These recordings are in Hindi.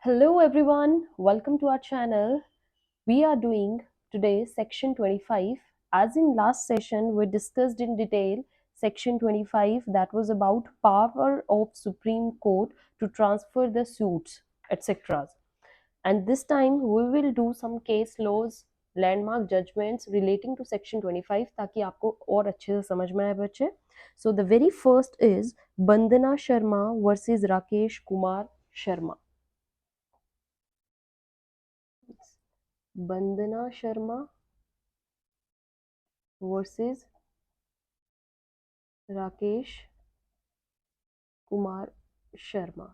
Hello everyone, welcome to our channel. We are doing today section 25. As in last session we discussed in detail section 25 that was about power of Supreme Court to transfer the suits etc. And this time we will do some case laws, landmark judgments relating to section 25 ताकि आपको और अच्छे से समझ में आए बच्चे. So the very first is Bandana Sharma versus Rakesh Kumar Sharma. Bandana Sharma versus Rakesh Kumar Sharma.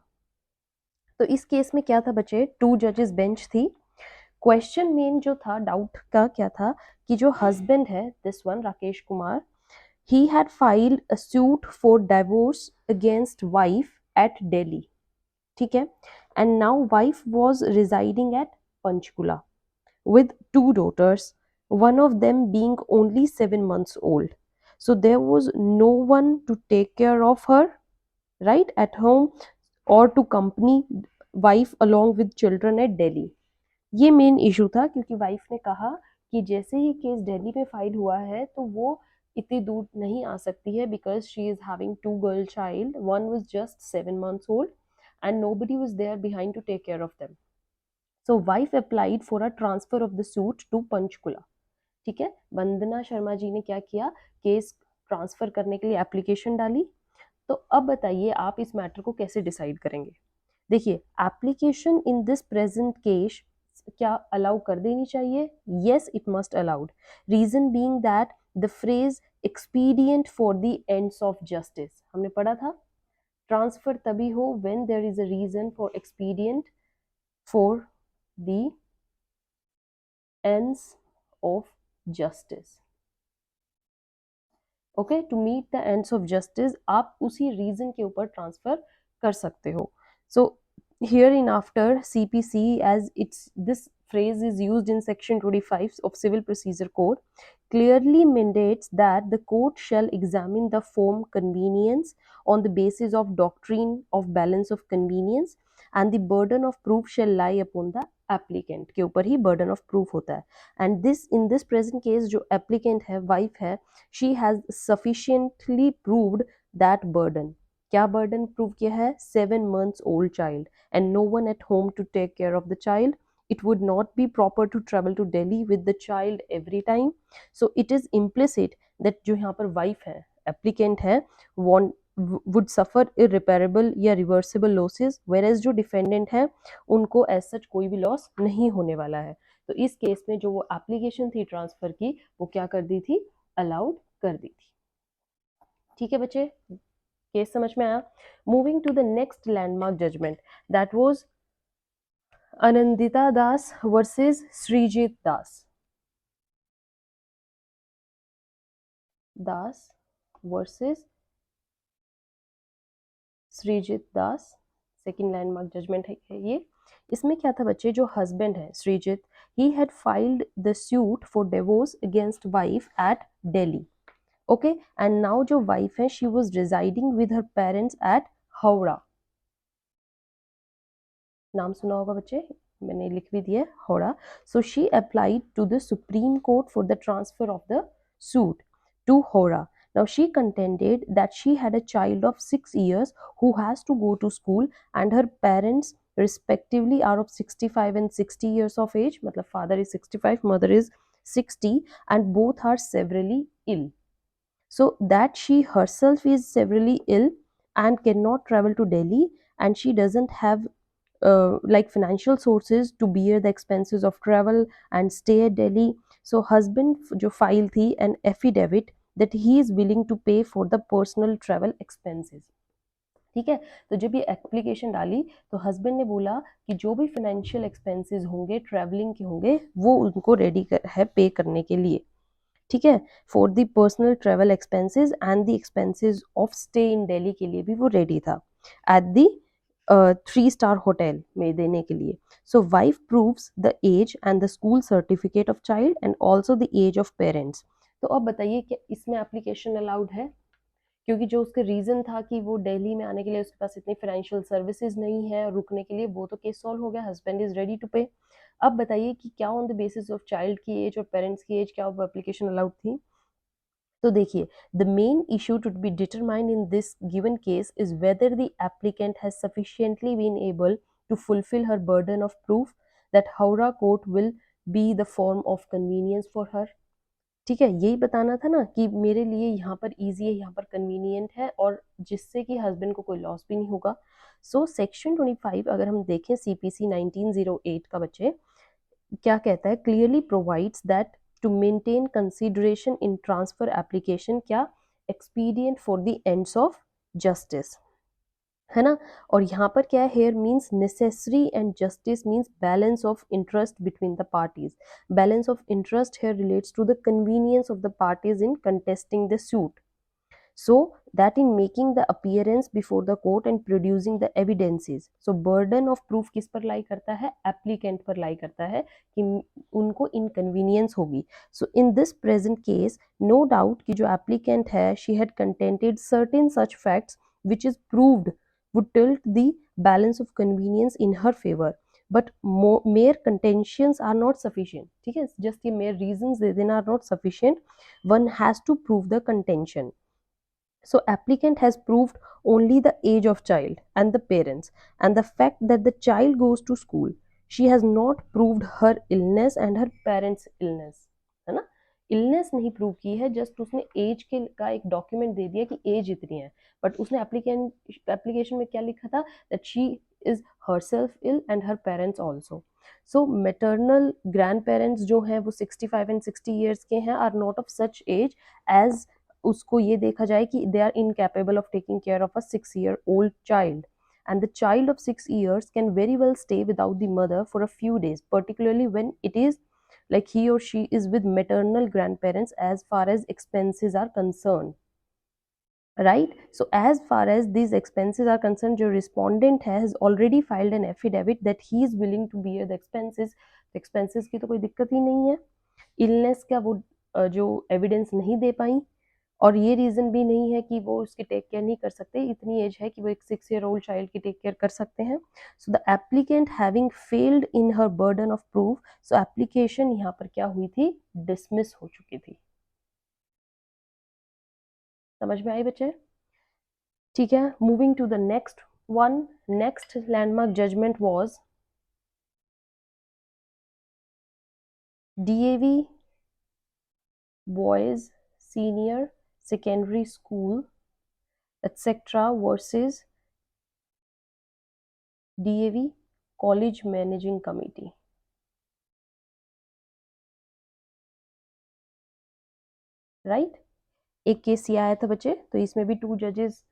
तो इस केस में क्या था बच्चे, 2 जजेस बेंच थी. क्वेश्चन मेन जो था, डाउट का क्या था कि जो हस्बैंड है this one Rakesh Kumar, he had filed a suit for divorce against wife at Delhi. ठीक है, and now wife was residing at Panchkula with 2 daughters, one of them being only 7 months old. So there was no one to take care of her, right, at home or to accompany wife along with children at Delhi. ये मेन इशू था क्योंकि वाइफ ने कहा कि जैसे ही केस दिल्ली में फाइल हुआ है तो वो इतनी दूर नहीं आ सकती है because she is having 2 girl child, one was just 7 months old and nobody was there behind to take care of them. So wife applied for a transfer of the suit to Panchkula. ठीक है, वंदना शर्मा जी ने क्या किया, केस ट्रांसफर करने के लिए एप्लीकेशन डाली. तो अब बताइए आप इस मैटर को कैसे डिसाइड करेंगे. देखिए, application in this present case क्या अलाउ कर देनी चाहिए? Yes, it must allowed. Reason being that the phrase expedient for the ends of justice हमने पढ़ा था. ट्रांसफर तभी हो when there is a reason for expedient for the ends of justice. Okay, to meet the ends of justice आप उसी रीजन के ऊपर ट्रांसफर कर सकते हो. So hereinafter CPC as it's this phrase is used in section 25 of civil procedure code clearly mandates that the court shall examine the form convenience on the basis of doctrine of balance of convenience and the burden of proof shall lie upon the applicant. के ऊपर ही burden of proof होता है. And this in this present case जो applicant है, wife है, she has sufficiently proved that burden. क्या burden prove किया है? 7 months old child and no one at home to take care of the child. It would not be proper to travel to Delhi with the child every time. So it is implicit that जो यहाँ पर wife है, applicant है, would suffer irreparable या reversible losses, whereas जो defendant है उनको as such कोई भी loss नहीं होने वाला है. तो इस केस में जो वो एप्लीकेशन थी ट्रांसफर की वो क्या कर दी थी? अलाउड कर दी थी. ठीक है बच्चे, केस समझ में आया. Moving to the next landmark judgment that was Anandita Das versus Shrijit Das versus Shrijit Das. Second landmark judgment है ये. इसमें क्या था बच्चे, जो हस्बैंड है Shrijit, he had filed the suit for divorce against wife at Delhi. Okay, and now जो वाइफ है she was residing with her parents at Howrah. नाम सुना होगा बच्चे, मैंने लिख भी दिया Howrah. So she applied to the supreme court for the transfer of the suit to Howrah. Now she contended that she had a child of 6 years who has to go to school and her parents respectively are of 65 and 60 years of age. मतलब father is 65, mother is 60 and both are severely ill. So that she herself is severely ill and cannot travel to Delhi and she doesn't have like financial sources to bear the expenses of travel and stay at Delhi. So husband जो file थी an affidavit that he is willing to pay for the personal travel expenses. ठीक है, तो जब ये एप्लीकेशन डाली तो हस्बैंड ने बोला कि जो भी फाइनेंशियल एक्सपेंसेस होंगे ट्रैवलिंग के होंगे वो उनको रेडी है पे करने के लिए. ठीक है, for the personal travel expenses and the expenses of stay in Delhi के लिए भी वो रेडी था एट द 3-star होटल में देने के लिए. So wife proves the age and the school certificate of child and also the age of parents. तो अब बताइए कि इसमें एप्लीकेशन अलाउड है क्योंकि जो उसके रीजन था कि वो दिल्ली में आने के लिए उसके पास इतनी फाइनेंशियल सर्विसेज नहीं है रुकने के लिए, वो तो केस सॉल्व हो गया, हस्बैंड इज रेडी टू पे। अब बताइए कि क्या on the basis of child की एज और पेरेंट्स की एज क्या वो एप्लीकेशन अलाउड थी। तो देखिए, the main issue to be determined in this given case is whether the applicant has sufficiently been able to fulfil her burden of proof that Howrah court will be the form of convenience for her. ठीक है, यही बताना था ना कि मेरे लिए यहाँ पर इजी है, यहाँ पर कन्वीनियंट है, और जिससे कि हस्बैंड को कोई लॉस भी नहीं होगा। सो सेक्शन 25 अगर हम देखें सीपीसी 1908 का बच्चे क्या कहता है, clearly provides that to maintain consideration in transfer application क्या expedient for the ends of justice, है ना। और यहाँ पर क्या है, here means necessary and justice means balance of interest between the parties. Balance of interest here relates to the convenience of the parties in contesting the suit, so that in making the appearance before the court and producing the evidences, so burden of proof किस पर लाई करता है, applicant पर लाई करता है कि उनको inconvenience होगी। so in this present case no doubt कि जो applicant है she had contented certain such facts which is proved would tilt the balance of convenience in her favor, but mere contentions are not sufficient। ठीक है, just ये mere reasons they are not sufficient, one has to prove the contention। so applicant has proved only the age of child and the parents and the fact that the child goes to school, she has not proved her illness and her parents illness, है ना। इलनेस नहीं प्रूव की है, जस्ट उसने एज के का एक डॉक्यूमेंट दे दिया कि एज इतनी है, बट उसने एप्लीकेशन में क्या लिखा था, that she is herself ill and her parents also. So maternal grandparents जो हैं वो 65 एंड 60 ईयर्स के हैं, are not of such age as age ये देखा जाए कि they are incapable of taking care of a 6 year old child, and the child of 6 years can very well stay without the mother for a few days, particularly when it is like he or she is with maternal grandparents as far as expenses are concerned, right। so as far as these expenses are concerned, जो respondent has already filed an affidavit that he is willing to bear the expenses, expenses की तो कोई दिक्कत ही नहीं है। इलनेस का वो जो एविडेंस नहीं दे पाई, और ये रीजन भी नहीं है कि वो उसकी टेक केयर नहीं कर सकते, इतनी एज है कि वो एक 6 year old चाइल्ड की टेक केयर कर सकते हैं। So the applicant having failed in her burden of proof, so application यहाँ पर क्या हुई थी, डिसमिस हो चुकी थी। समझ में आई बच्चे, ठीक है। Moving to the next one, next landmark judgement was DAV boys senior secondary school etc versus DAV College Managing Committee, right. एक केस ये आया था बच्चे, तो इसमें भी 2 जजेस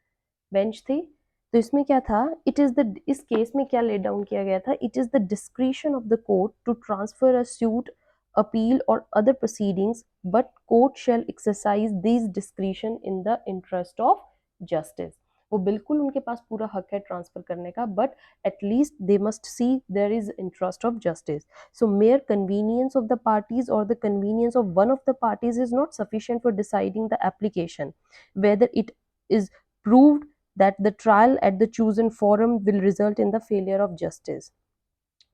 बेंच थे। तो इसमें क्या था, इट इज द, इस केस में क्या लेट डाउन किया गया था, it is the discretion of the court to transfer a suit appeal or other proceedings, but court shall exercise this discretion in the interest of justice. वो बिल्कुल उनके पास पूरा हक है ट्रांसफर करने का, but at least they must see there is interest of justice. So mere convenience of the parties or the convenience of one of the parties is not sufficient for deciding the application, whether it is proved that the trial at the chosen forum will result in the failure of justice।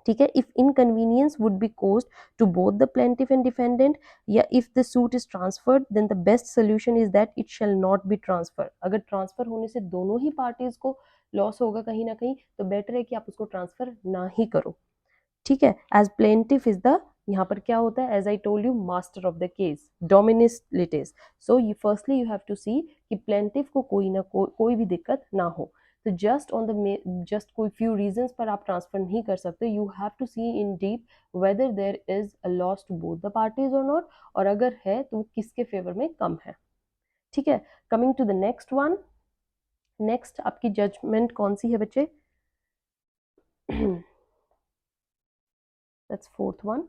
ठीक है, if inconvenience would be caused to both the plaintiff and defendant, या if the suit is transferred, then the best solution is that it shall not be transferred। अगर ट्रांसफर होने से दोनों ही पार्टीज को लॉस होगा कहीं ना कहीं, तो बेटर है कि आप उसको ट्रांसफर ना ही करो। ठीक है, एज प्लेंटिफ इज द, यहाँ पर क्या होता है, as I told you master of the case dominus litis. So you firstly you have to see कि प्लेंटिफ को कोई ना कोई भी दिक्कत ना हो। तो जस्ट ऑन द जस्ट कोई फ्यू रीजंस पर आप ट्रांसफर नहीं कर सकते, you have to see in deep whether there is a loss to both the parties और नॉट, और अगर है तो किसके फेवर में कम है। ठीक है, coming to the next one, next आपकी जजमेंट कौन सी है बच्चे, that's fourth one,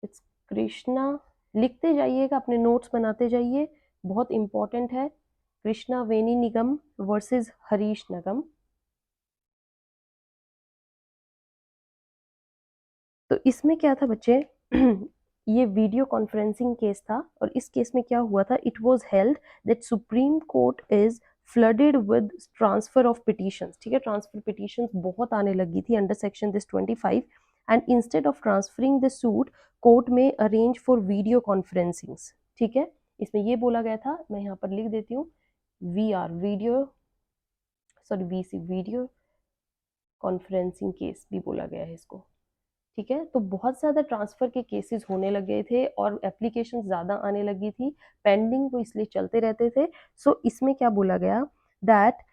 it's Krishna. लिखते जाइएगा, अपने नोट्स बनाते जाइए, बहुत इंपॉर्टेंट है। कृष्णा वेनी निगम वर्सेस हरीश नगम। तो इसमें क्या था बच्चे ये वीडियो कॉन्फ्रेंसिंग केस था और इस केस में क्या हुआ था, it was held that supreme court is flooded with transfer of petitions, ठीक है, ट्रांसफर पिटिशंस बहुत आने लगी थी under section this 25 and instead of transferring the suit court में अरेंज फॉर वीडियो कॉन्फ्रेंसिंग्स, ठीक है। इसमें ये बोला गया था, मैं यहाँ पर लिख देती हूँ, वीडियो कॉन्फ्रेंसिंग केस भी बोला गया है इसको, ठीक है। तो बहुत ज़्यादा ट्रांसफ़र के केसेस होने लग गए थे और एप्लीकेशन ज़्यादा आने लगी थी, पेंडिंग वो इसलिए चलते रहते थे। सो इसमें क्या बोला गया that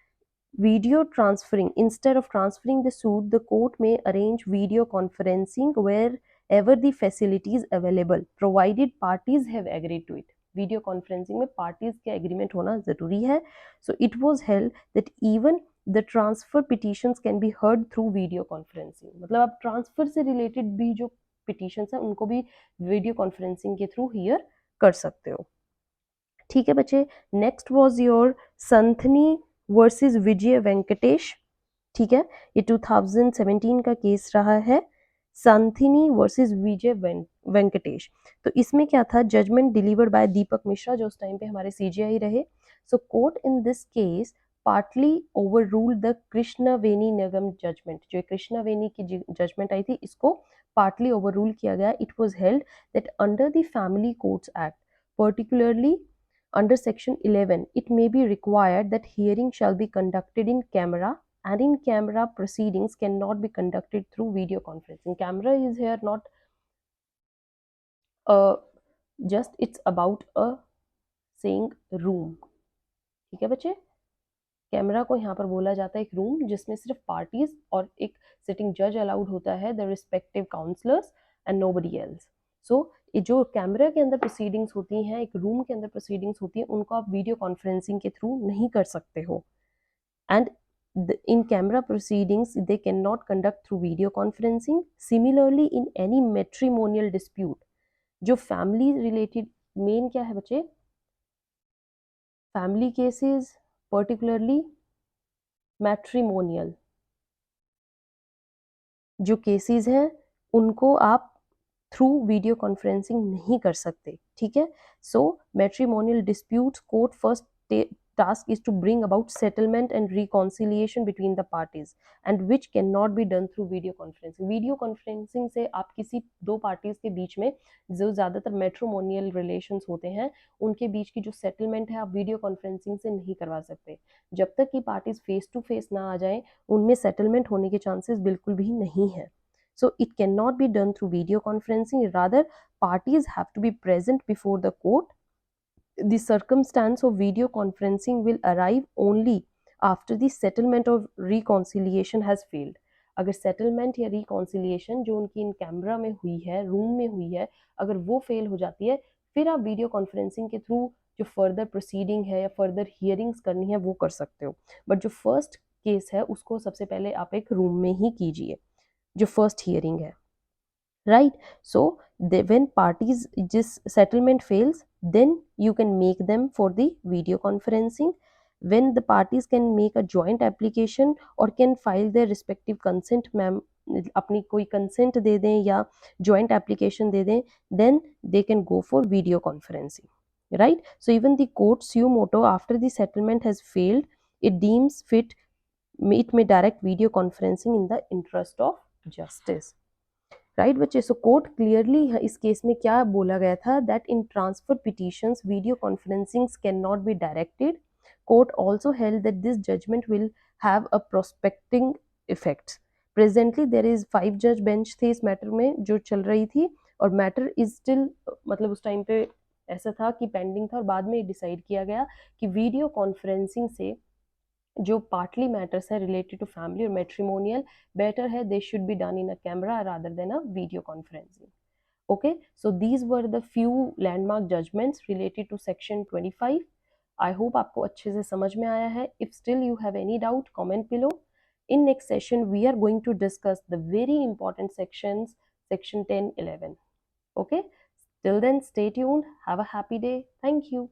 video transferring, instead of transferring the suit, the court may arrange video conferencing wherever the facility is available provided parties have agreed to it. Video conferencing में parties के agreement होना जरूरी है. So it was held that even the transfer petitions can be heard through video conferencing. मतलब आप transfer से related भी जो petitions हैं उनको भी video conferencing के through hear कर सकते हो. ठीक है बच्चे, नेक्स्ट वॉज योर संथनी वर्सेस विजय वेंकटेश, ठीक है, ये 2017 का केस रहा है, संथनी वर्सेस विजय वेंकटेश। तो इसमें क्या था, judgment delivered by Deepak Mishra जो उस टाइम पे हमारे सीजीआई रहे। So court in this case partly overruled the Krishnaveni Nigam judgment, जो कृष्णवेनी की जजमेंट आई थी इसको पार्टली ओवररूल किया गया। It was held that under the family courts act, particularly under section 11, it may be required that hearing shall be conducted in camera and in camera proceedings cannot be conducted through video conferencing. Camera is here not just it's about a saying room, ठीक है बच्चे। कैमरा को यहाँ पर बोला जाता है एक रूम जिसमें सिर्फ पार्टीज और एक सिटिंग जज अलाउड होता है, the respective counsellors and nobody else. So जो कैमरा के अंदर प्रोसीडिंग्स होती हैं, एक रूम के अंदर प्रोसीडिंग्स होती हैं, उनको आप वीडियो कॉन्फ्रेंसिंग के थ्रू नहीं कर सकते हो। And in camera proceedings they cannot conduct through video conferencing. Similarly in any matrimonial dispute, जो family related main क्या है बच्चे, family cases particularly मैट्रिमोनियल जो केसेस हैं उनको आप थ्रू वीडियो कॉन्फ्रेंसिंग नहीं कर सकते, ठीक है। So matrimonial disputes court first task is to bring about settlement and reconciliation between the parties and which cannot be done through video conferencing. Video conferencing से आप किसी दो पार्टीज के बीच में जो ज़्यादातर मैट्रिमोनियल रिलेशंस होते हैं उनके बीच की जो सेटलमेंट है आप वीडियो कॉन्फ्रेंसिंग से नहीं करवा सकते। जब तक कि पार्टीज फेस टू फेस ना आ जाए उनमें सेटलमेंट होने के चांसेस बिल्कुल भी नहीं है। So it cannot be done through video conferencing. Rather, parties have to be present before the court. The circumstance of video conferencing will arrive only after the settlement of reconciliation has failed. अगर सेटलमेंट या रिकॉन्सिलिएशन जो उनकी इन कैमरा में हुई है, रूम में हुई है, अगर वो फेल हो जाती है फिर आप वीडियो कॉन्फ्रेंसिंग के थ्रू जो फर्दर प्रोसीडिंग है या फर्दर हियरिंग्स करनी है वो कर सकते हो। बट जो फर्स्ट केस है उसको सबसे पहले आप एक रूम में ही कीजिए, जो फर्स्ट हियरिंग है, राइट। सो व्हेन पार्टीज जिस settlement fails then you can make them for the video conferencing. When the parties can make a joint application or can file their respective consent, ma'am अपनी कोई consent दे दें या joint application दे दें, then they can go for video conferencing, right? So even the court suo moto after the settlement has failed, it deems fit, it may direct video conferencing in the interest of justice, right बच्चे। सो कोर्ट क्लियरली इस केस में क्या बोला गया था that in transfer petitions video conferencings can not be directed. Court also held that this judgment will have a prospecting effects. Presently there is 5 जज बेंच थे इस मैटर में जो चल रही थी और मैटर इज स्टिल, मतलब उस टाइम पे ऐसा था कि पेंडिंग था और बाद में डिसाइड किया गया कि वीडियो कॉन्फ्रेंसिंग से जो पार्टली मैटर्स है रिलेटेड टू फैमिली और मैट्रिमोनियल बेटर है they should be done in a camera rather than a video conferencing. Okay, so these were the few landmark judgements related to section 25। I hope आपको अच्छे से समझ में आया है। If still you have any doubt comment below. in next session we are going to discuss the very important sections, section 10, 11. Okay, till then stay tuned, have a happy day, thank you.